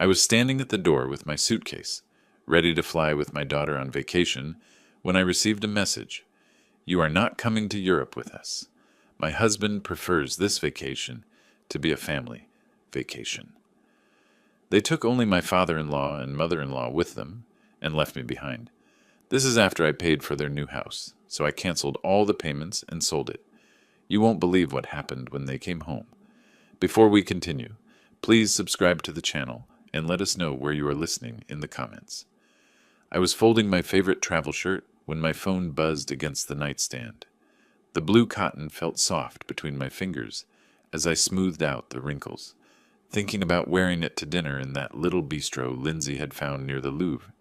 I was standing at the door with my suitcase, ready to fly with my daughter on vacation, when I received a message. You are not coming to Europe with us. My husband prefers this vacation to be a family vacation. They took only my father-in-law and mother-in-law with them and left me behind. This is after I paid for their new house, so I canceled all the payments and sold it. You won't believe what happened when they came home. Before we continue, please subscribe to the channel and let us know where you are listening in the comments. I was folding my favorite travel shirt when my phone buzzed against the nightstand. The blue cotton felt soft between my fingers as I smoothed out the wrinkles, thinking about wearing it to dinner in that little bistro Lindsay had found near the Louvre.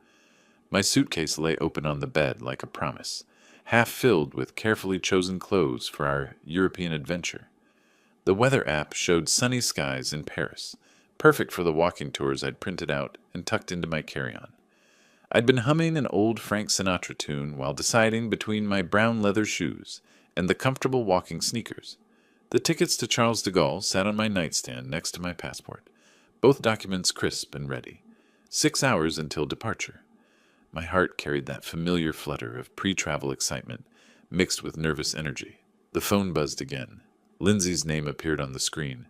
My suitcase lay open on the bed like a promise, half filled with carefully chosen clothes for our European adventure. The weather app showed sunny skies in Paris, perfect for the walking tours I'd printed out and tucked into my carry-on. I'd been humming an old Frank Sinatra tune while deciding between my brown leather shoes and the comfortable walking sneakers. The tickets to Charles de Gaulle sat on my nightstand next to my passport, both documents crisp and ready. 6 hours until departure. My heart carried that familiar flutter of pre-travel excitement mixed with nervous energy. The phone buzzed again. Lindsay's name appeared on the screen.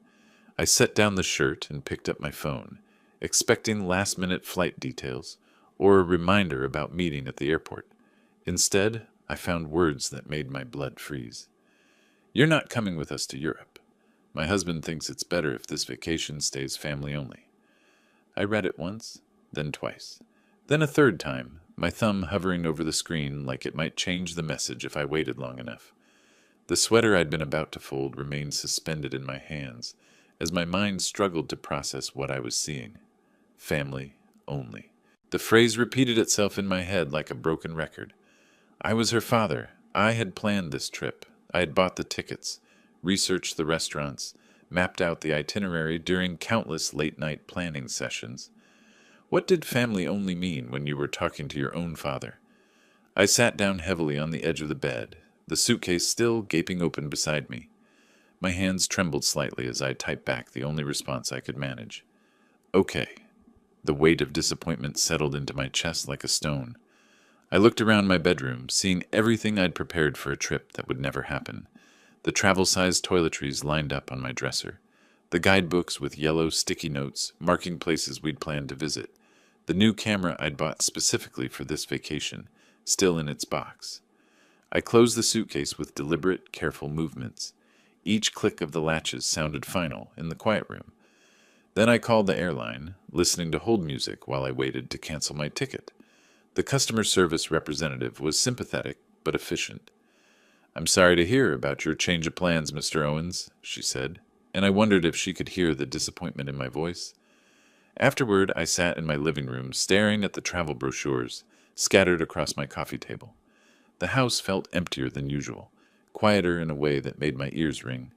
I set down the shirt and picked up my phone, expecting last-minute flight details or a reminder about meeting at the airport. Instead, I found words that made my blood freeze. You're not coming with us to Europe. My husband thinks it's better if this vacation stays family only. I read it once, then twice, then a third time, my thumb hovering over the screen like it might change the message if I waited long enough. The sweater I'd been about to fold remained suspended in my hands as my mind struggled to process what I was seeing. Family only. The phrase repeated itself in my head like a broken record. I was her father. I had planned this trip. I had bought the tickets, researched the restaurants, mapped out the itinerary during countless late-night planning sessions. What did family only mean when you were talking to your own father? I sat down heavily on the edge of the bed, the suitcase still gaping open beside me. My hands trembled slightly as I typed back the only response I could manage. Okay. The weight of disappointment settled into my chest like a stone. I looked around my bedroom, seeing everything I'd prepared for a trip that would never happen. The travel-sized toiletries lined up on my dresser. The guidebooks with yellow sticky notes marking places we'd planned to visit. The new camera I'd bought specifically for this vacation, still in its box. I closed the suitcase with deliberate, careful movements. Each click of the latches sounded final in the quiet room. Then I called the airline, listening to hold music while I waited to cancel my ticket. The customer service representative was sympathetic but efficient. I'm sorry to hear about your change of plans, Mr. Owens, she said, and I wondered if she could hear the disappointment in my voice. Afterward, I sat in my living room staring at the travel brochures scattered across my coffee table. The house felt emptier than usual, quieter in a way that made my ears ring.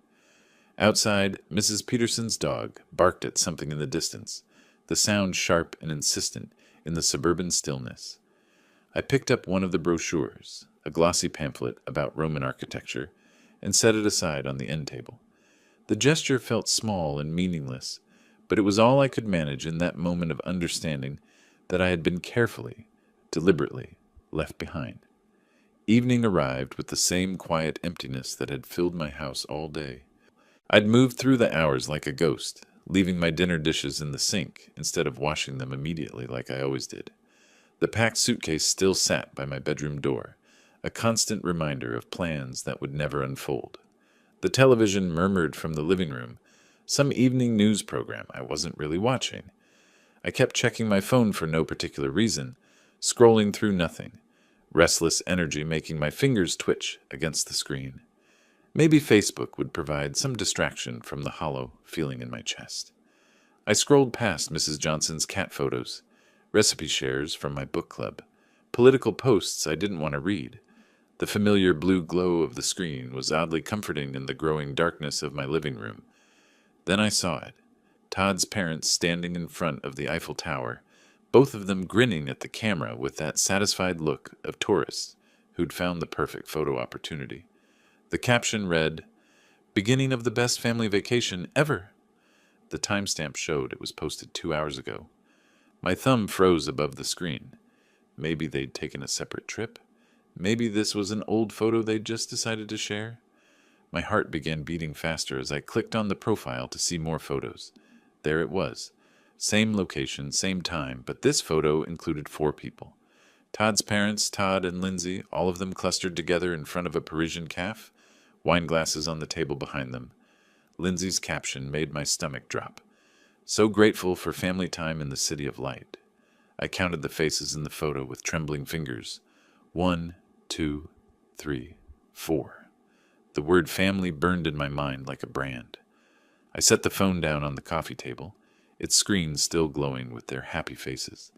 Outside, Mrs. Peterson's dog barked at something in the distance, the sound sharp and insistent in the suburban stillness. I picked up one of the brochures, a glossy pamphlet about Roman architecture, and set it aside on the end table. The gesture felt small and meaningless, but it was all I could manage in that moment of understanding that I had been carefully, deliberately, left behind. Evening arrived with the same quiet emptiness that had filled my house all day. I'd moved through the hours like a ghost, leaving my dinner dishes in the sink instead of washing them immediately like I always did. The packed suitcase still sat by my bedroom door, a constant reminder of plans that would never unfold. The television murmured from the living room, some evening news program I wasn't really watching. I kept checking my phone for no particular reason, scrolling through nothing, restless energy making my fingers twitch against the screen. Maybe Facebook would provide some distraction from the hollow feeling in my chest. I scrolled past Mrs. Johnson's cat photos, recipe shares from my book club, political posts I didn't want to read. The familiar blue glow of the screen was oddly comforting in the growing darkness of my living room. Then I saw it. Todd's parents standing in front of the Eiffel Tower, both of them grinning at the camera with that satisfied look of tourists who'd found the perfect photo opportunity. The caption read, "Beginning of the best family vacation ever." The timestamp showed it was posted 2 hours ago. My thumb froze above the screen. Maybe they'd taken a separate trip. Maybe this was an old photo they'd just decided to share. My heart began beating faster as I clicked on the profile to see more photos. There it was. Same location, same time, but this photo included 4 people. Todd's parents, Todd and Lindsay, all of them clustered together in front of a Parisian cafe, wine glasses on the table behind them. Lindsay's caption made my stomach drop. So grateful for family time in the city of light. I counted the faces in the photo with trembling fingers. 1, 2, 3, 4. The word family burned in my mind like a brand. I set the phone down on the coffee table, its screen still glowing with their happy faces.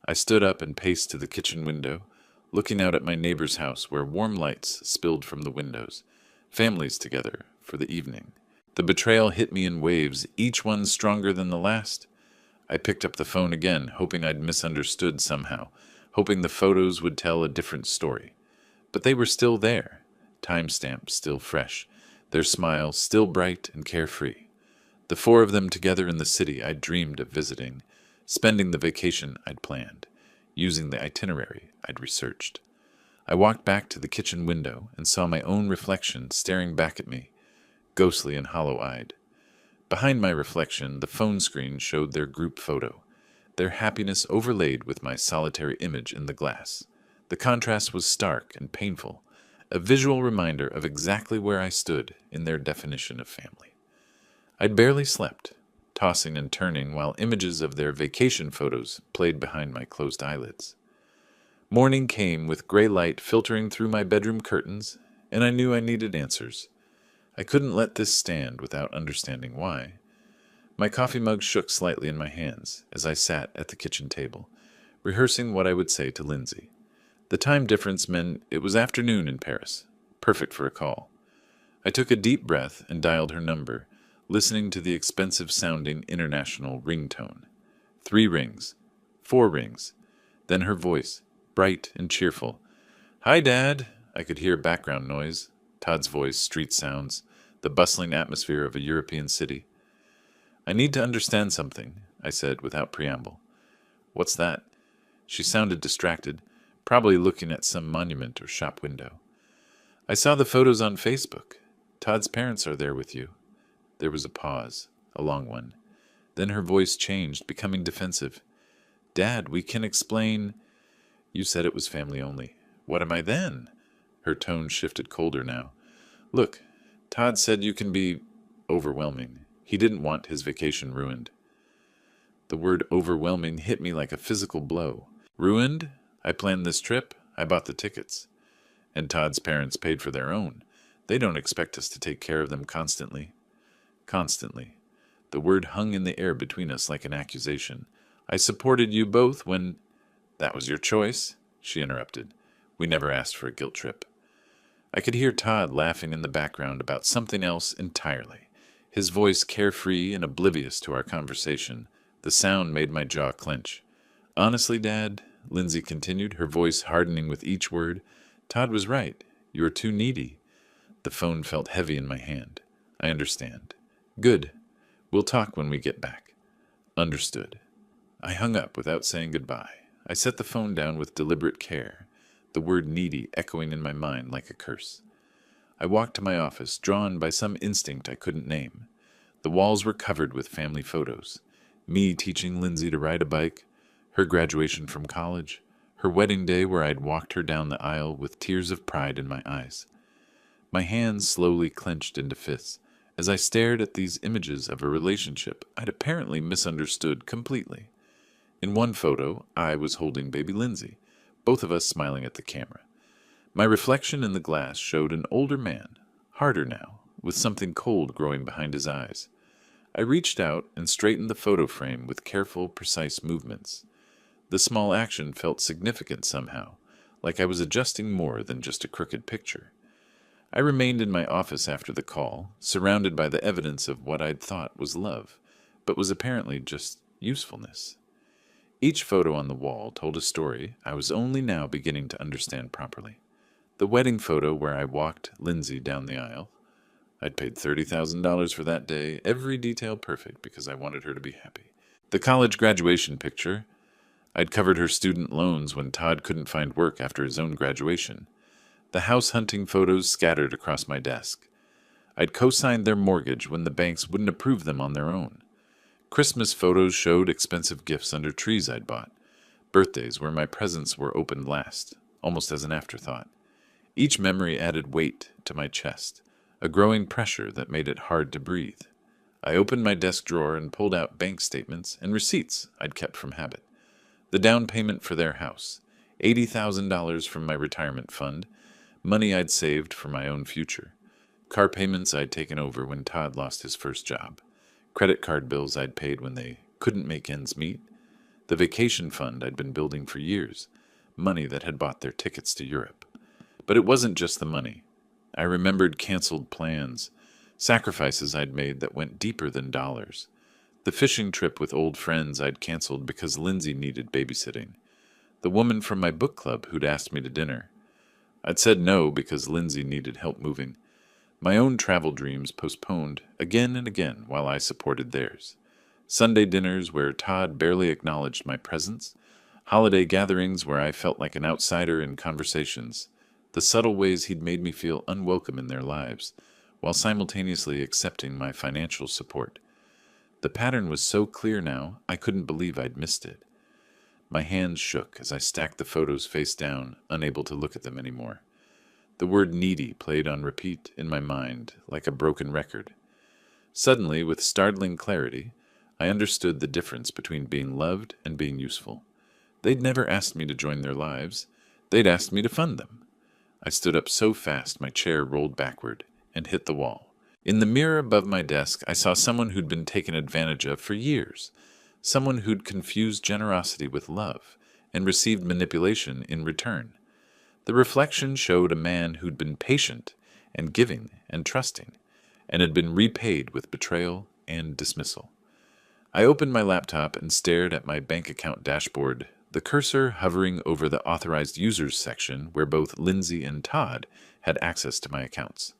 I stood up and paced to the kitchen window, looking out at my neighbor's house where warm lights spilled from the windows, families together for the evening. The betrayal hit me in waves, each one stronger than the last. I picked up the phone again, hoping I'd misunderstood somehow, hoping the photos would tell a different story. But they were still there, timestamps still fresh, their smiles still bright and carefree. The 4 of them together in the city I'd dreamed of visiting, spending the vacation I'd planned, using the itinerary I'd researched. I walked back to the kitchen window and saw my own reflection staring back at me, ghostly and hollow-eyed. Behind my reflection, the phone screen showed their group photo, their happiness overlaid with my solitary image in the glass. The contrast was stark and painful, a visual reminder of exactly where I stood in their definition of family. I'd barely slept, tossing and turning while images of their vacation photos played behind my closed eyelids. Morning came with gray light filtering through my bedroom curtains, and I knew I needed answers. I couldn't let this stand without understanding why. My coffee mug shook slightly in my hands as I sat at the kitchen table, rehearsing what I would say to Lindsay. The time difference meant it was afternoon in Paris, perfect for a call. I took a deep breath and dialed her number, listening to the expensive-sounding international ringtone. 3 rings, 4 rings, then her voice, bright and cheerful. "Hi, Dad." I could hear background noise, Todd's voice, street sounds, the bustling atmosphere of a European city. "I need to understand something," I said without preamble. "What's that?" She sounded distracted, probably looking at some monument or shop window. "I saw the photos on Facebook. Todd's parents are there with you." There was a pause, a long one. Then her voice changed, becoming defensive. "Dad, we can explain—" "You said it was family only. What am I then?" Her tone shifted colder now. "Look, Todd said you can be overwhelming. He didn't want his vacation ruined." The word overwhelming hit me like a physical blow. Ruined? I planned this trip. I bought the tickets. And Todd's parents paid for their own. They don't expect us to take care of them constantly. Constantly. The word hung in the air between us like an accusation. "I supported you both when—" "That was your choice," she interrupted. "We never asked for a guilt trip." I could hear Todd laughing in the background about something else entirely, his voice carefree and oblivious to our conversation. The sound made my jaw clench. "Honestly, Dad," Lindsay continued, her voice hardening with each word, "Todd was right. You're too needy." The phone felt heavy in my hand. "I understand." "Good. We'll talk when we get back." "Understood." I hung up without saying goodbye. I set the phone down with deliberate care, the word needy echoing in my mind like a curse. I walked to my office, drawn by some instinct I couldn't name. The walls were covered with family photos. Me teaching Lindsay to ride a bike, her graduation from college, her wedding day where I'd walked her down the aisle with tears of pride in my eyes. My hands slowly clenched into fists as I stared at these images of a relationship I'd apparently misunderstood completely. In one photo, I was holding baby Lindsay, both of us smiling at the camera. My reflection in the glass showed an older man, harder now, with something cold growing behind his eyes. I reached out and straightened the photo frame with careful, precise movements. The small action felt significant somehow, like I was adjusting more than just a crooked picture. I remained in my office after the call, surrounded by the evidence of what I'd thought was love, but was apparently just usefulness. Each photo on the wall told a story I was only now beginning to understand properly. The wedding photo where I walked Lindsay down the aisle. I'd paid $30,000 for that day, every detail perfect because I wanted her to be happy. The college graduation picture. I'd covered her student loans when Todd couldn't find work after his own graduation. The house hunting photos scattered across my desk. I'd co-signed their mortgage when the banks wouldn't approve them on their own. Christmas photos showed expensive gifts under trees I'd bought. Birthdays where my presents were opened last, almost as an afterthought. Each memory added weight to my chest, a growing pressure that made it hard to breathe. I opened my desk drawer and pulled out bank statements and receipts I'd kept from habit. The down payment for their house, $80,000 from my retirement fund, money I'd saved for my own future, car payments I'd taken over when Todd lost his first job, credit card bills I'd paid when they couldn't make ends meet, the vacation fund I'd been building for years, money that had bought their tickets to Europe. But it wasn't just the money. I remembered canceled plans, sacrifices I'd made that went deeper than dollars. The fishing trip with old friends I'd canceled because Lindsay needed babysitting. The woman from my book club who'd asked me to dinner. I'd said no because Lindsay needed help moving. My own travel dreams postponed again and again while I supported theirs. Sunday dinners where Todd barely acknowledged my presence. Holiday gatherings where I felt like an outsider in conversations. The subtle ways he'd made me feel unwelcome in their lives, while simultaneously accepting my financial support. The pattern was so clear now, I couldn't believe I'd missed it. My hands shook as I stacked the photos face down, unable to look at them anymore. The word needy played on repeat in my mind, like a broken record. Suddenly, with startling clarity, I understood the difference between being loved and being useful. They'd never asked me to join their lives. They'd asked me to fund them. I stood up so fast my chair rolled backward and hit the wall. In the mirror above my desk, I saw someone who'd been taken advantage of for years, someone who'd confused generosity with love and received manipulation in return. The reflection showed a man who'd been patient and giving and trusting, and had been repaid with betrayal and dismissal. I opened my laptop and stared at my bank account dashboard, the cursor hovering over the authorized users section where both Lindsay and Todd had access to my accounts.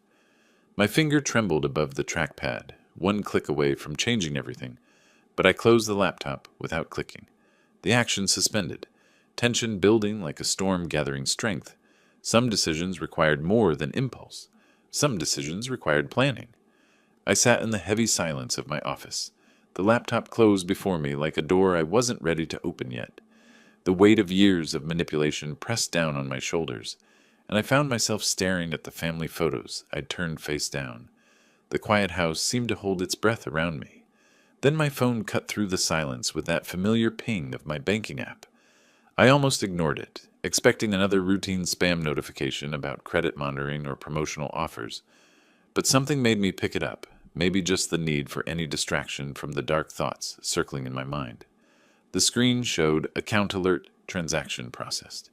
My finger trembled above the trackpad, one click away from changing everything, but I closed the laptop without clicking. The action suspended, tension building like a storm gathering strength. Some decisions required more than impulse. Some decisions required planning. I sat in the heavy silence of my office. The laptop closed before me like a door I wasn't ready to open yet. The weight of years of manipulation pressed down on my shoulders, and I found myself staring at the family photos I'd turned face down. The quiet house seemed to hold its breath around me. Then my phone cut through the silence with that familiar ping of my banking app. I almost ignored it, expecting another routine spam notification about credit monitoring or promotional offers. But something made me pick it up, maybe just the need for any distraction from the dark thoughts circling in my mind. The screen showed account alert transaction processed.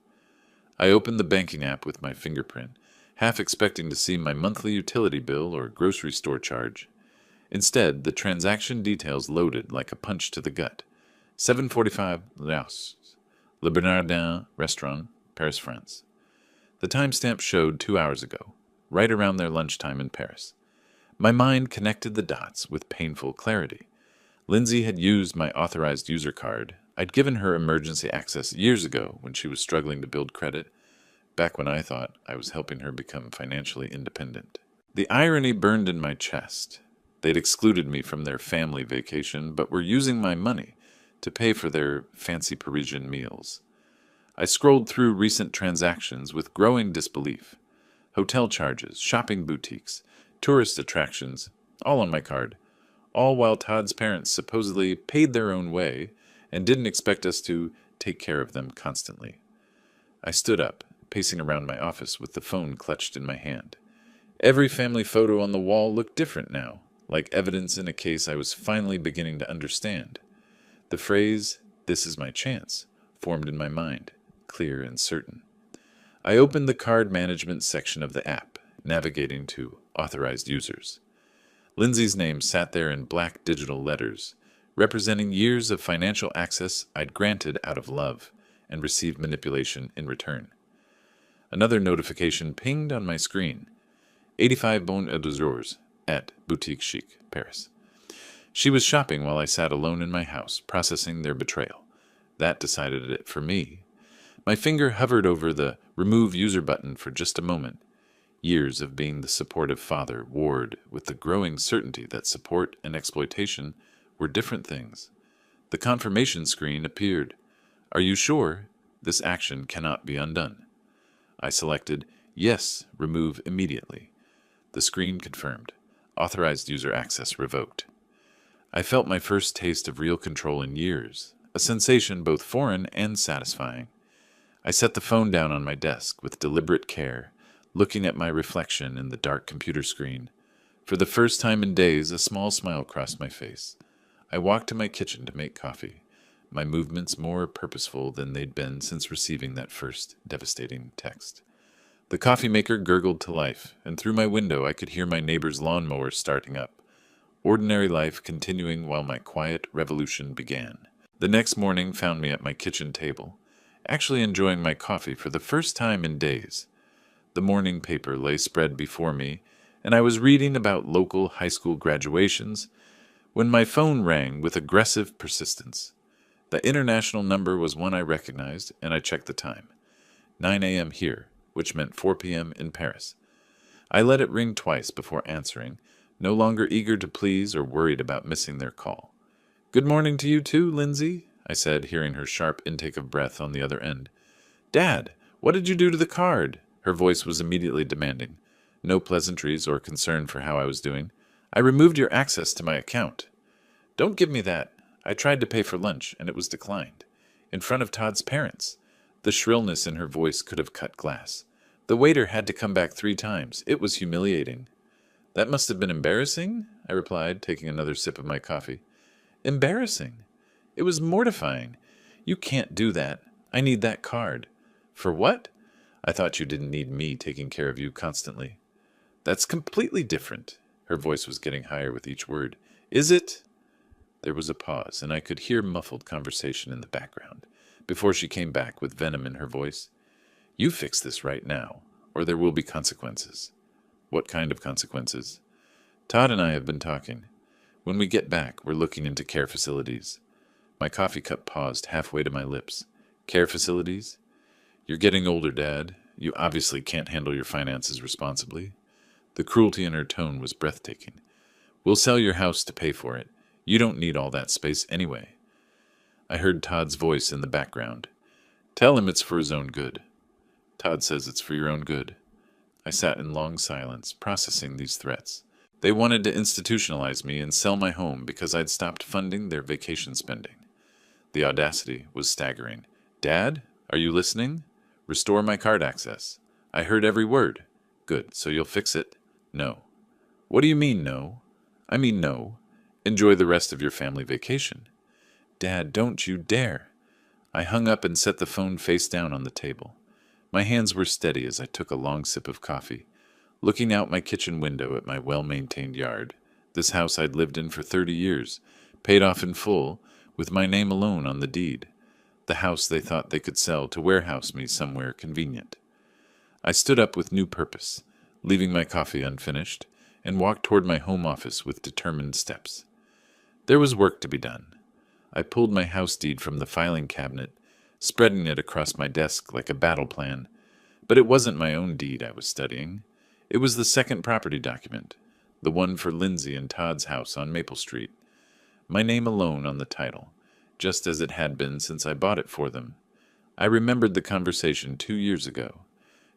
I opened the banking app with my fingerprint, half expecting to see my monthly utility bill or grocery store charge. Instead, the transaction details loaded like a punch to the gut. 7:45 Laos, Le Bernardin Restaurant, Paris, France. The timestamp showed 2 hours ago, right around their lunchtime in Paris. My mind connected the dots with painful clarity. Lindsay had used my authorized user card. I'd given her emergency access years ago when she was struggling to build credit, back when I thought I was helping her become financially independent. The irony burned in my chest. They'd excluded me from their family vacation, but were using my money to pay for their fancy Parisian meals. I scrolled through recent transactions with growing disbelief. Hotel charges, shopping boutiques, tourist attractions, all on my card. All while Todd's parents supposedly paid their own way and didn't expect us to take care of them constantly. I stood up, pacing around my office with the phone clutched in my hand. Every family photo on the wall looked different now, like evidence in a case I was finally beginning to understand. The phrase, "This is my chance," formed in my mind, clear and certain. I opened the card management section of the app, navigating to authorized users. Lindsay's name sat there in black digital letters, representing years of financial access I'd granted out of love and received manipulation in return. Another notification pinged on my screen. 85 bons et 2 jours at Boutique Chic, Paris. She was shopping while I sat alone in my house, processing their betrayal. That decided it for me. My finger hovered over the Remove User button for just a moment. Years of being the supportive father warred with the growing certainty that support and exploitation were different things. The confirmation screen appeared. Are you sure? This action cannot be undone. I selected Yes, remove immediately. The screen confirmed. Authorized user access revoked. I felt my first taste of real control in years, a sensation both foreign and satisfying. I set the phone down on my desk with deliberate care, looking at my reflection in the dark computer screen. For the first time in days, a small smile crossed my face. I walked to my kitchen to make coffee, my movements more purposeful than they'd been since receiving that first devastating text. The coffee maker gurgled to life, and through my window I could hear my neighbor's lawnmower starting up. Ordinary life continuing while my quiet revolution began. The next morning found me at my kitchen table, actually enjoying my coffee for the first time in days. The morning paper lay spread before me, and I was reading about local high school graduations when my phone rang with aggressive persistence. The international number was one I recognized, and I checked the time. 9 a.m. here, which meant 4 p.m. in Paris. I let it ring twice before answering, no longer eager to please or worried about missing their call. Good morning to you too, Lindsay, I said, hearing her sharp intake of breath on the other end. Dad, what did you do to the card? Her voice was immediately demanding. No pleasantries or concern for how I was doing. I removed your access to my account. Don't give me that. I tried to pay for lunch, and it was declined. In front of Todd's parents. The shrillness in her voice could have cut glass. The waiter had to come back 3 times. It was humiliating. That must have been embarrassing, I replied, taking another sip of my coffee. Embarrassing? It was mortifying. You can't do that. I need that card. For what? I thought you didn't need me taking care of you constantly. That's completely different. Her voice was getting higher with each word. Is it? There was a pause, and I could hear muffled conversation in the background, before she came back with venom in her voice. You fix this right now, or there will be consequences. What kind of consequences? Todd and I have been talking. When we get back, we're looking into care facilities. My coffee cup paused halfway to my lips. Care facilities? You're getting older, Dad. You obviously can't handle your finances responsibly. The cruelty in her tone was breathtaking. We'll sell your house to pay for it. You don't need all that space anyway. I heard Todd's voice in the background. Tell him it's for his own good. Todd says it's for your own good. I sat in long silence, processing these threats. They wanted to institutionalize me and sell my home because I'd stopped funding their vacation spending. The audacity was staggering. Dad, are you listening? Restore my card access. I heard every word. Good, so you'll fix it? No. What do you mean, no? I mean no. Enjoy the rest of your family vacation. Dad, don't you dare. I hung up and set the phone face down on the table. My hands were steady as I took a long sip of coffee, looking out my kitchen window at my well-maintained yard, this house I'd lived in for 30 years, paid off in full, with my name alone on the deed, the house they thought they could sell to warehouse me somewhere convenient. I stood up with new purpose, leaving my coffee unfinished, and walked toward my home office with determined steps. There was work to be done. I pulled my house deed from the filing cabinet, spreading it across my desk like a battle plan. But it wasn't my own deed I was studying. It was the second property document, the one for Lindsay and Todd's house on Maple Street. My name alone on the title, just as it had been since I bought it for them. I remembered the conversation 2 years ago.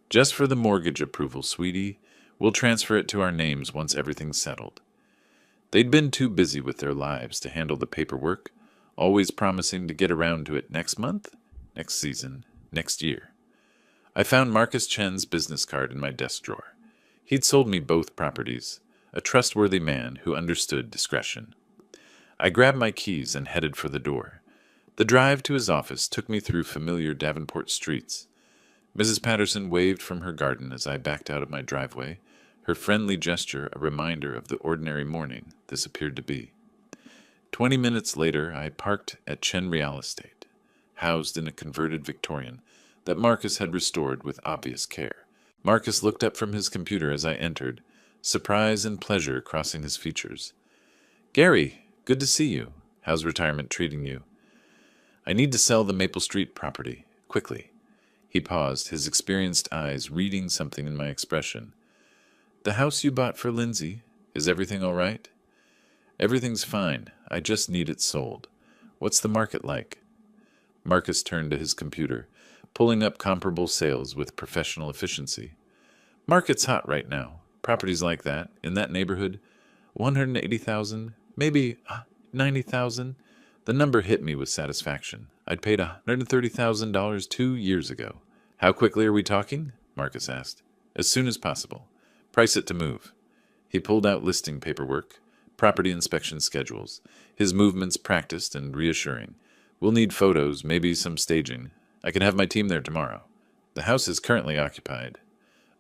Just for the mortgage approval, sweetie. We'll transfer it to our names once everything's settled. They'd been too busy with their lives to handle the paperwork, always promising to get around to it next month, next season, next year. I found Marcus Chen's business card in my desk drawer. He'd sold me both properties, a trustworthy man who understood discretion. I grabbed my keys and headed for the door. The drive to his office took me through familiar Davenport streets. Mrs. Patterson waved from her garden as I backed out of my driveway, her friendly gesture a reminder of the ordinary morning this appeared to be. 20 minutes later, I parked at Chen Real Estate, housed in a converted Victorian that Marcus had restored with obvious care. Marcus looked up from his computer as I entered, surprise and pleasure crossing his features. Gary, Good to see you. How's retirement treating you? I need to sell the Maple Street property, quickly. He paused, his experienced eyes reading something in my expression. The house you bought for Lindsay, is everything all right? Everything's fine. I just need it sold. What's the market like? Marcus turned to his computer, pulling up comparable sales with professional efficiency. Market's hot right now. Properties like that, in that neighborhood, 180,000, maybe 90,000. The number hit me with satisfaction. I'd paid $130,000 2 years ago. How quickly are we talking? Marcus asked. As soon as possible. Price it to move. He pulled out listing paperwork, property inspection schedules, his movements practiced and reassuring. We'll need photos, maybe some staging. I can have my team there tomorrow. The house is currently occupied.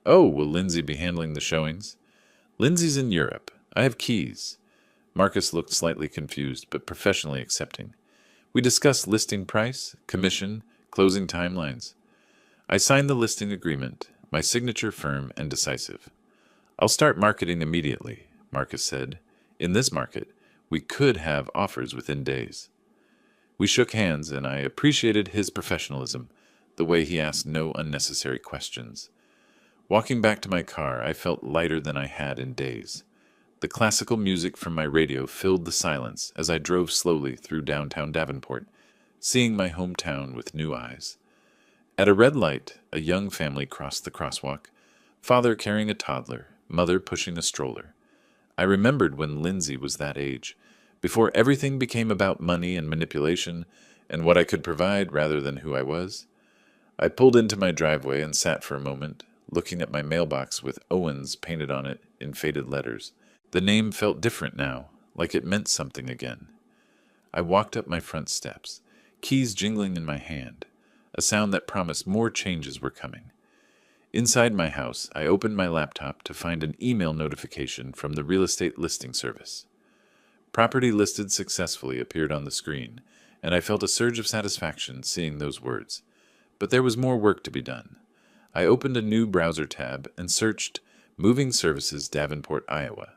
Oh, will Lindsay be handling the showings? Lindsay's in Europe. I have keys. Marcus looked slightly confused, but professionally accepting. We discussed listing price, commission, closing timelines. I signed the listing agreement, my signature firm and decisive. I'll start marketing immediately, Marcus said. In this market, we could have offers within days. We shook hands, and I appreciated his professionalism, the way he asked no unnecessary questions. Walking back to my car, I felt lighter than I had in days. The classical music from my radio filled the silence as I drove slowly through downtown Davenport, seeing my hometown with new eyes. At a red light, a young family crossed the crosswalk, father carrying a toddler, mother pushing a stroller. I remembered when Lindsay was that age, before everything became about money and manipulation and what I could provide rather than who I was. I pulled into my driveway and sat for a moment, looking at my mailbox with Owens painted on it in faded letters. The name felt different now, like it meant something again. I walked up my front steps, keys jingling in my hand, a sound that promised more changes were coming. Inside my house, I opened my laptop to find an email notification from the real estate listing service. Property listed successfully appeared on the screen, and I felt a surge of satisfaction seeing those words. But there was more work to be done. I opened a new browser tab and searched Moving Services Davenport, Iowa.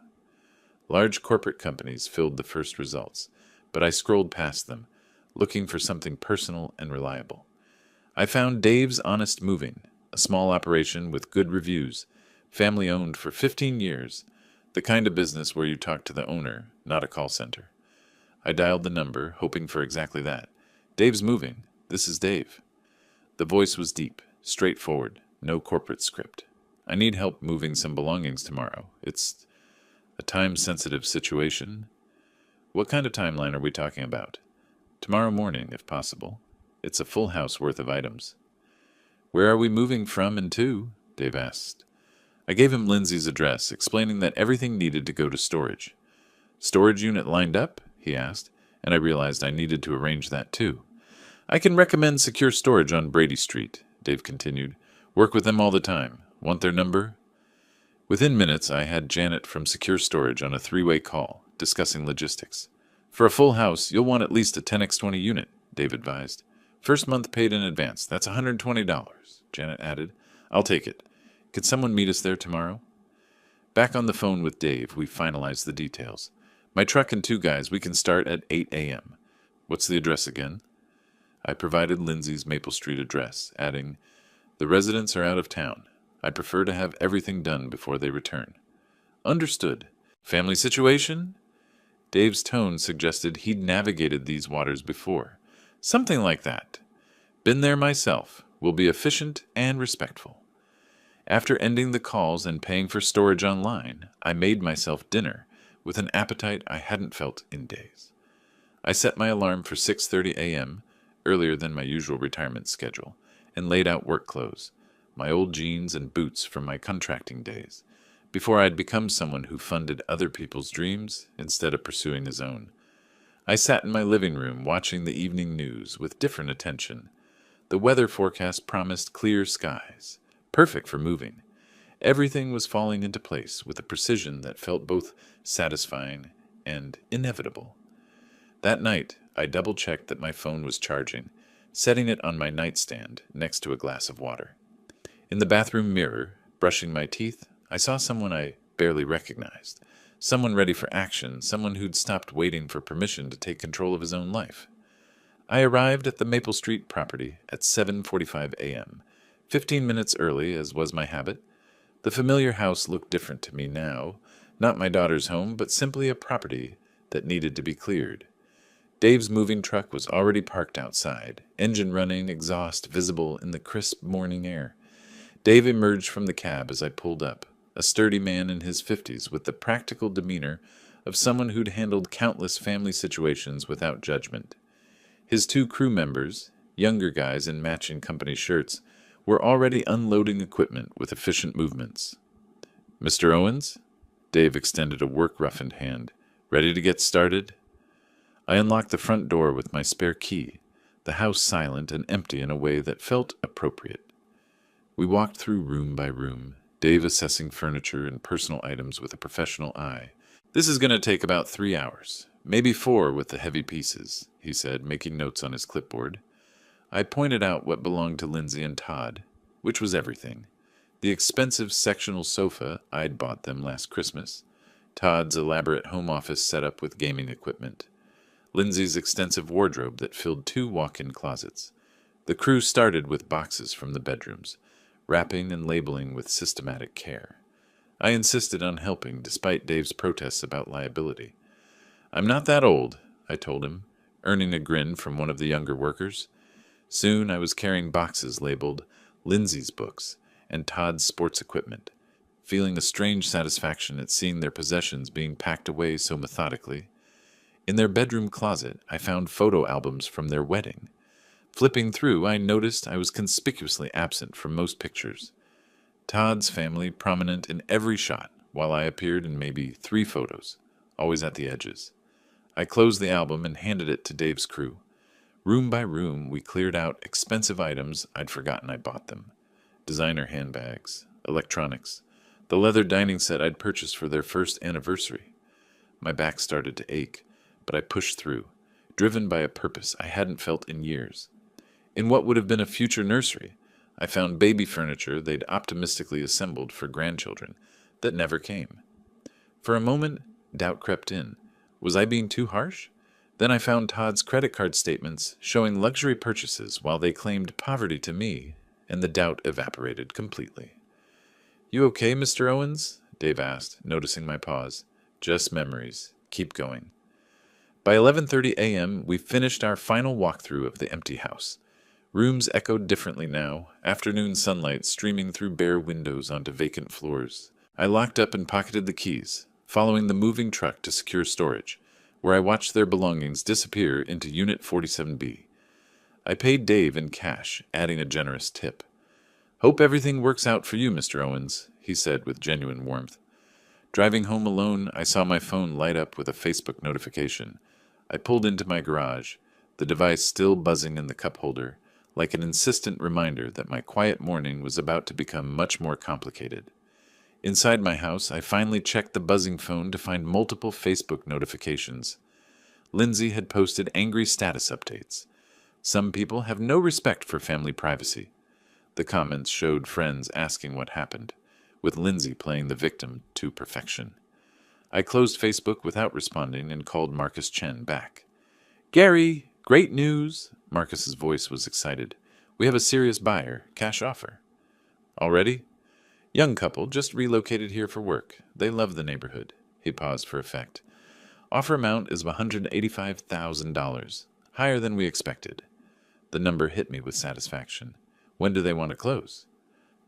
Large corporate companies filled the first results, but I scrolled past them, looking for something personal and reliable. I found Dave's Honest Moving, a small operation with good reviews, family-owned for 15 years, the kind of business where you talk to the owner, not a call center. I dialed the number, hoping for exactly that. Dave's Moving. This is Dave. The voice was deep, straightforward, no corporate script. I need help moving some belongings tomorrow. It's a time-sensitive situation. What kind of timeline are we talking about? Tomorrow morning, if possible. It's a full house worth of items. Where are we moving from and to? Dave asked. I gave him Lindsay's address, explaining that everything needed to go to storage. Storage unit lined up? He asked, and I realized I needed to arrange that too. I can recommend Secure Storage on Brady Street, Dave continued. Work with them all the time. Want their number? Within minutes, I had Janet from Secure Storage on a three-way call, discussing logistics. For a full house, you'll want at least a 10x20 unit, Dave advised. First month paid in advance. That's $120, Janet added. I'll take it. Could someone meet us there tomorrow? Back on the phone with Dave, we finalized the details. My truck and two guys, we can start at 8 a.m. What's the address again? I provided Lindsay's Maple Street address, adding, The residents are out of town. I'd prefer to have everything done before they return. Understood. Family situation? Dave's tone suggested he'd navigated these waters before. Something like that. Been there myself. Will be efficient and respectful. After ending the calls and paying for storage online, I made myself dinner with an appetite I hadn't felt in days. I set my alarm for 6:30 a.m., earlier than my usual retirement schedule, and laid out work clothes, my old jeans and boots from my contracting days, before I had become someone who funded other people's dreams instead of pursuing his own. I sat in my living room watching the evening news with different attention. The weather forecast promised clear skies, perfect for moving. Everything was falling into place with a precision that felt both satisfying and inevitable. That night, I double-checked that my phone was charging, setting it on my nightstand next to a glass of water. In the bathroom mirror, brushing my teeth, I saw someone I barely recognized, Someone ready for action, someone who'd stopped waiting for permission to take control of his own life. I arrived at the Maple Street property at 7:45 a.m., 15 minutes early, as was my habit. The familiar house looked different to me now, not my daughter's home, but simply a property that needed to be cleared. Dave's moving truck was already parked outside, engine running, exhaust visible in the crisp morning air. Dave emerged from the cab as I pulled up, a sturdy man in his 50s with the practical demeanor of someone who'd handled countless family situations without judgment. His two crew members, younger guys in matching company shirts, were already unloading equipment with efficient movements. "Mr. Owens?" Dave extended a work-roughened hand. "Ready to get started?" I unlocked the front door with my spare key, the house silent and empty in a way that felt appropriate. We walked through room by room, Dave assessing furniture and personal items with a professional eye. "This is going to take about 3 hours, maybe 4 with the heavy pieces," he said, making notes on his clipboard. I pointed out what belonged to Lindsay and Todd, which was everything. The expensive sectional sofa I'd bought them last Christmas, Todd's elaborate home office setup with gaming equipment, Lindsay's extensive wardrobe that filled 2 walk-in closets. The crew started with boxes from the bedrooms, wrapping and labeling with systematic care. I insisted on helping, despite Dave's protests about liability. "I'm not that old," I told him, earning a grin from one of the younger workers. Soon I was carrying boxes labeled Lindsay's books and Todd's sports equipment, feeling a strange satisfaction at seeing their possessions being packed away so methodically. In their bedroom closet, I found photo albums from their wedding. Flipping through, I noticed I was conspicuously absent from most pictures. Todd's family prominent in every shot, while I appeared in maybe 3 photos, always at the edges. I closed the album and handed it to Dave's crew. Room by room, we cleared out expensive items I'd forgotten I bought them. Designer handbags, electronics, the leather dining set I'd purchased for their first anniversary. My back started to ache, but I pushed through, driven by a purpose I hadn't felt in years. In what would have been a future nursery, I found baby furniture they'd optimistically assembled for grandchildren that never came. For a moment, doubt crept in. Was I being too harsh? Then I found Todd's credit card statements showing luxury purchases while they claimed poverty to me, and the doubt evaporated completely. "You okay, Mr. Owens?" Dave asked, noticing my pause. "Just memories. Keep going." By 11:30 a.m., we finished our final walkthrough of the empty house. Rooms echoed differently now, afternoon sunlight streaming through bare windows onto vacant floors. I locked up and pocketed the keys, following the moving truck to secure storage, where I watched their belongings disappear into Unit 47B. I paid Dave in cash, adding a generous tip. "Hope everything works out for you, Mr. Owens," he said with genuine warmth. Driving home alone, I saw my phone light up with a Facebook notification. I pulled into my garage, the device still buzzing in the cup holder, like an insistent reminder that my quiet morning was about to become much more complicated. Inside my house, I finally checked the buzzing phone to find multiple Facebook notifications. Lindsay had posted angry status updates. Some people have no respect for family privacy. The comments showed friends asking what happened, with Lindsay playing the victim to perfection. I closed Facebook without responding and called Marcus Chen back. "Gary, great news!" Marcus's voice was excited. "We have a serious buyer, cash offer." "Already?" "Young couple, just relocated here for work. They love the neighborhood." He paused for effect. "Offer amount is $185,000, higher than we expected." The number hit me with satisfaction. "When do they want to close?"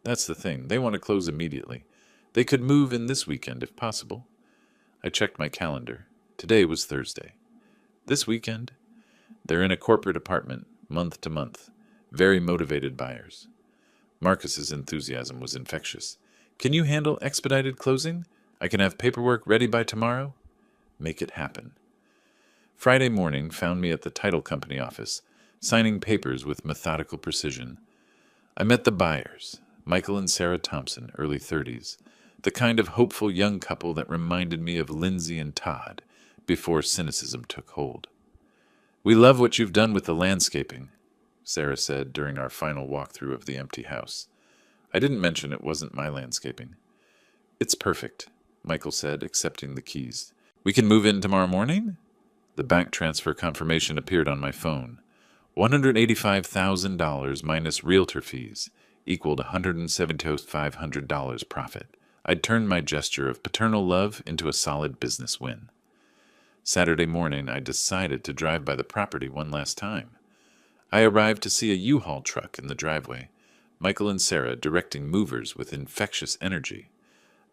"That's the thing. They want to close immediately. They could move in this weekend if possible." I checked my calendar. Today was Thursday. "This weekend?" "They're in a corporate apartment, month to month. Very motivated buyers." Marcus's enthusiasm was infectious. "Can you handle expedited closing? I can have paperwork ready by tomorrow?" "Make it happen." Friday morning found me at the title company office, signing papers with methodical precision. I met the buyers, Michael and Sarah Thompson, early 30s, the kind of hopeful young couple that reminded me of Lindsay and Todd before cynicism took hold. "We love what you've done with the landscaping," Sarah said during our final walkthrough of the empty house. I didn't mention it wasn't my landscaping. "It's perfect." Michael said, accepting the keys. We can move in tomorrow morning? The bank transfer confirmation appeared on my phone. $185,000 minus realtor fees equaled $172,500 profit. I'd turned my gesture of paternal love into a solid business win. Saturday morning, I decided to drive by the property one last time. I arrived to see a U-Haul truck in the driveway, Michael and Sarah directing movers with infectious energy.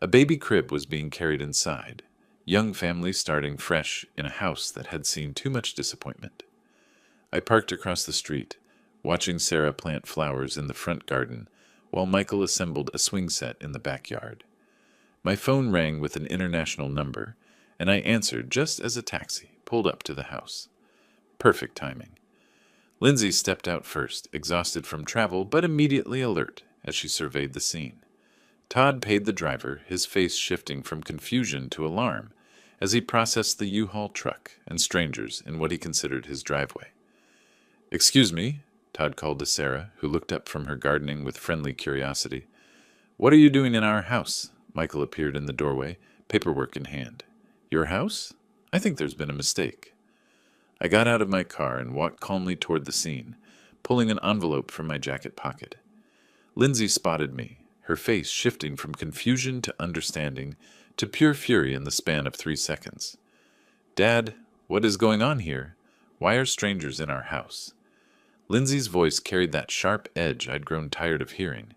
A baby crib was being carried inside, young family starting fresh in a house that had seen too much disappointment. I parked across the street, watching Sarah plant flowers in the front garden while Michael assembled a swing set in the backyard. My phone rang with an international number, and I answered just as a taxi pulled up to the house. Perfect timing. Lindsay stepped out first, exhausted from travel but immediately alert as she surveyed the scene. Todd paid the driver, his face shifting from confusion to alarm as he processed the U-Haul truck and strangers in what he considered his driveway. "Excuse me," Todd called to Sarah, who looked up from her gardening with friendly curiosity. "What are you doing in our house?" Michael appeared in the doorway, paperwork in hand. "Your house? I think there's been a mistake." I got out of my car and walked calmly toward the scene, pulling an envelope from my jacket pocket. Lindsay spotted me, her face shifting from confusion to understanding to pure fury in the span of 3 seconds. "Dad, what is going on here? Why are strangers in our house?" Lindsay's voice carried that sharp edge I'd grown tired of hearing.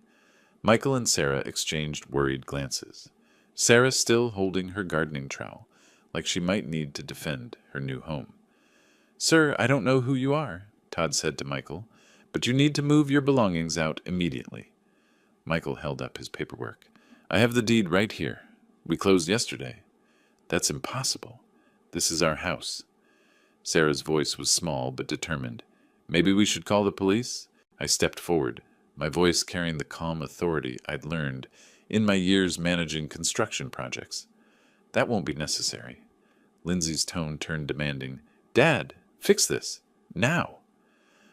Michael and Sarah exchanged worried glances, Sarah still holding her gardening trowel, like she might need to defend her new home. "Sir, I don't know who you are," Todd said to Michael, "but you need to move your belongings out immediately." Michael held up his paperwork. "I have the deed right here. We closed yesterday." "That's impossible. This is our house." Sarah's voice was small but determined. "Maybe we should call the police?" I stepped forward, my voice carrying the calm authority I'd learned in my years managing construction projects. "That won't be necessary." Lindsay's tone turned demanding. "Dad, fix this. Now."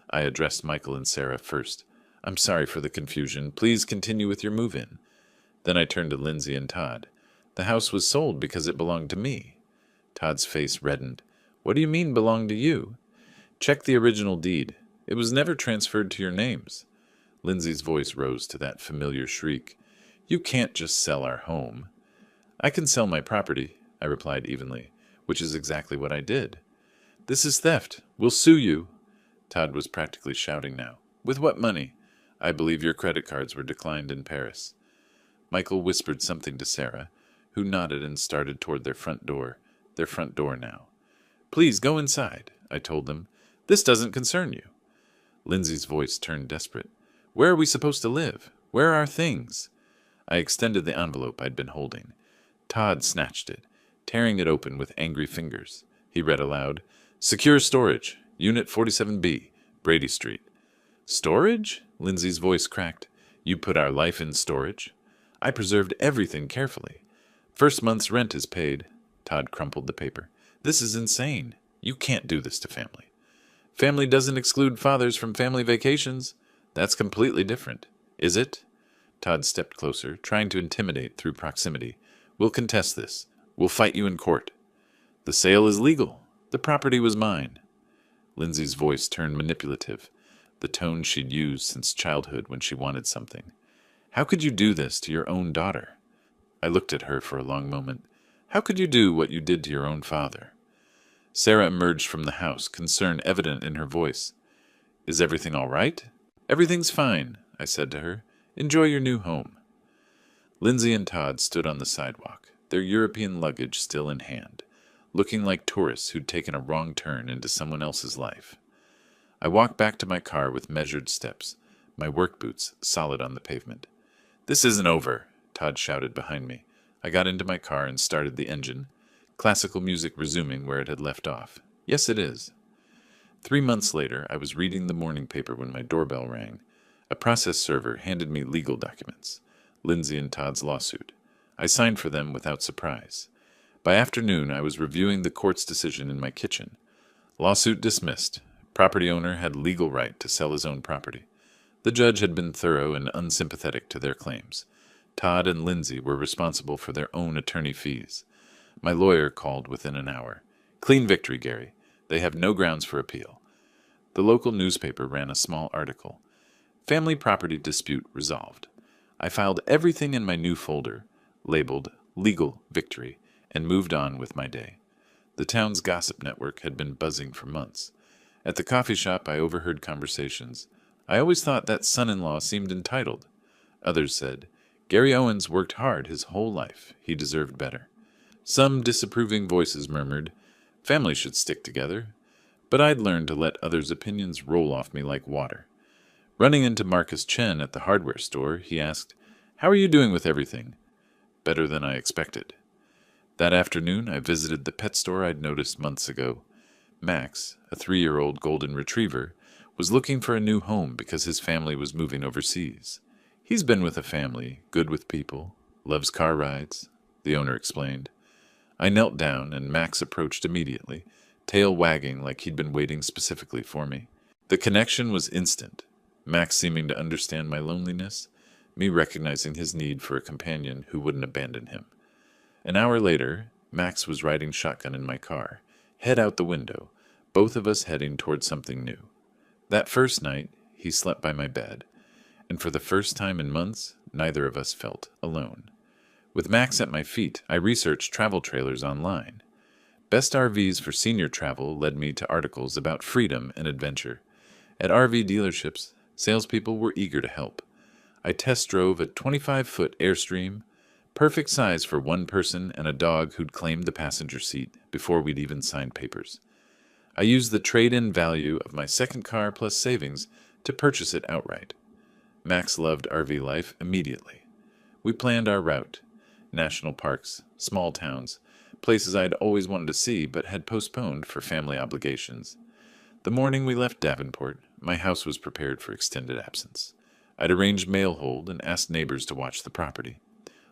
I addressed Michael and Sarah first. "I'm sorry for the confusion. Please continue with your move-in." Then I turned to Lindsay and Todd. "The house was sold because it belonged to me." Todd's face reddened. "What do you mean belonged to you?" "Check the original deed. It was never transferred to your names." Lindsay's voice rose to that familiar shriek. "You can't just sell our home." "I can sell my property," I replied evenly, which is exactly what I did. "This is theft. We'll sue you." Todd was practically shouting now. "With what money? I believe your credit cards were declined in Paris." Michael whispered something to Sarah, who nodded and started toward their front door now. "Please go inside," I told them. "This doesn't concern you." Lindsay's voice turned desperate. "Where are we supposed to live? Where are our things?" I extended the envelope I'd been holding. Todd snatched it, tearing it open with angry fingers. He read aloud, "Secure storage, Unit 47B, Brady Street." "Storage?" Lindsay's voice cracked. "You put our life in storage?" "I preserved everything carefully. First month's rent is paid." Todd crumpled the paper. "This is insane. You can't do this to family." "Family doesn't exclude fathers from family vacations. That's completely different." "Is it?" Todd stepped closer, trying to intimidate through proximity. "We'll contest this. We'll fight you in court." "The sale is legal. The property was mine." Lindsay's voice turned manipulative, the tone she'd used since childhood when she wanted something. "How could you do this to your own daughter?" I looked at her for a long moment. "How could you do what you did to your own father?" Sarah emerged from the house, concern evident in her voice. "Is everything all right?" "Everything's fine," I said to her. "Enjoy your new home." Lindsay and Todd stood on the sidewalk, their European luggage still in hand, looking like tourists who'd taken a wrong turn into someone else's life. I walked back to my car with measured steps, my work boots solid on the pavement. "This isn't over," Todd shouted behind me. I got into my car and started the engine, classical music resuming where it had left off. "Yes, it is." 3 months later, I was reading the morning paper when my doorbell rang. A process server handed me legal documents, Lindsay and Todd's lawsuit. I signed for them without surprise. By afternoon, I was reviewing the court's decision in my kitchen. Lawsuit dismissed. Property owner had legal right to sell his own property. The judge had been thorough and unsympathetic to their claims. Todd and Lindsay were responsible for their own attorney fees. My lawyer called within an hour. Clean victory, Gary. They have no grounds for appeal. The local newspaper ran a small article. Family property dispute resolved. I filed everything in my new folder, labeled Legal Victory, and moved on with my day. The town's gossip network had been buzzing for months. At the coffee shop, I overheard conversations. I always thought that son-in-law seemed entitled. Others said, Gary Owens worked hard his whole life. He deserved better. Some disapproving voices murmured, families should stick together. But I'd learned to let others' opinions roll off me like water. Running into Marcus Chen at the hardware store, he asked, How are you doing with everything? Better than I expected. That afternoon, I visited the pet store I'd noticed months ago. Max, a 3-year-old golden retriever, was looking for a new home because his family was moving overseas. He's been with a family, good with people, loves car rides, the owner explained. I knelt down and Max approached immediately, tail wagging like he'd been waiting specifically for me. The connection was instant, Max seeming to understand my loneliness, me recognizing his need for a companion who wouldn't abandon him. An hour later, Max was riding shotgun in my car, head out the window, both of us heading toward something new. That first night, he slept by my bed, and for the first time in months, neither of us felt alone. With Max at my feet, I researched travel trailers online. Best RVs for senior travel led me to articles about freedom and adventure. At RV dealerships, salespeople were eager to help. I test drove a 25-foot Airstream, perfect size for one person and a dog who'd claimed the passenger seat before we'd even signed papers. I used the trade-in value of my second car plus savings to purchase it outright. Max loved RV life immediately. We planned our route. National parks, small towns, places I'd always wanted to see but had postponed for family obligations. The morning we left Davenport, my house was prepared for extended absence. I'd arranged mail hold and asked neighbors to watch the property.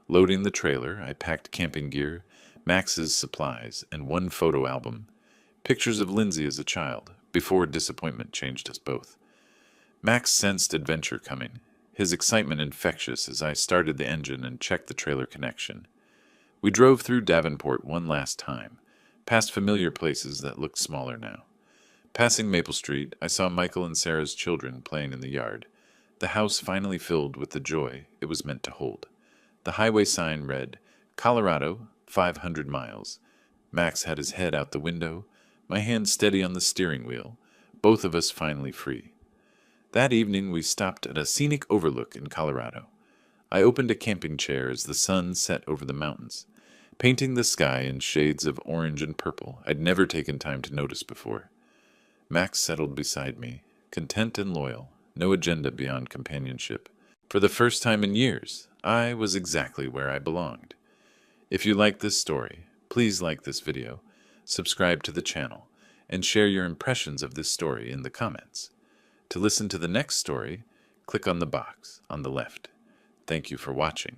Loading the trailer, I packed camping gear, Max's supplies, and one photo album. Pictures of Lindsay as a child, before disappointment changed us both. Max sensed adventure coming, his excitement infectious as I started the engine and checked the trailer connection. We drove through Davenport one last time, past familiar places that looked smaller now. Passing Maple Street, I saw Michael and Sarah's children playing in the yard, the house finally filled with the joy it was meant to hold. The highway sign read, Colorado, 500 miles. Max had his head out the window, my hand steady on the steering wheel, both of us finally free. That evening we stopped at a scenic overlook in Colorado. I opened a camping chair as the sun set over the mountains, painting the sky in shades of orange and purple I'd never taken time to notice before. Max settled beside me, content and loyal, no agenda beyond companionship. For the first time in years, I was exactly where I belonged. If you like this story, please like this video, subscribe to the channel, and share your impressions of this story in the comments. To listen to the next story, click on the box on the left. Thank you for watching.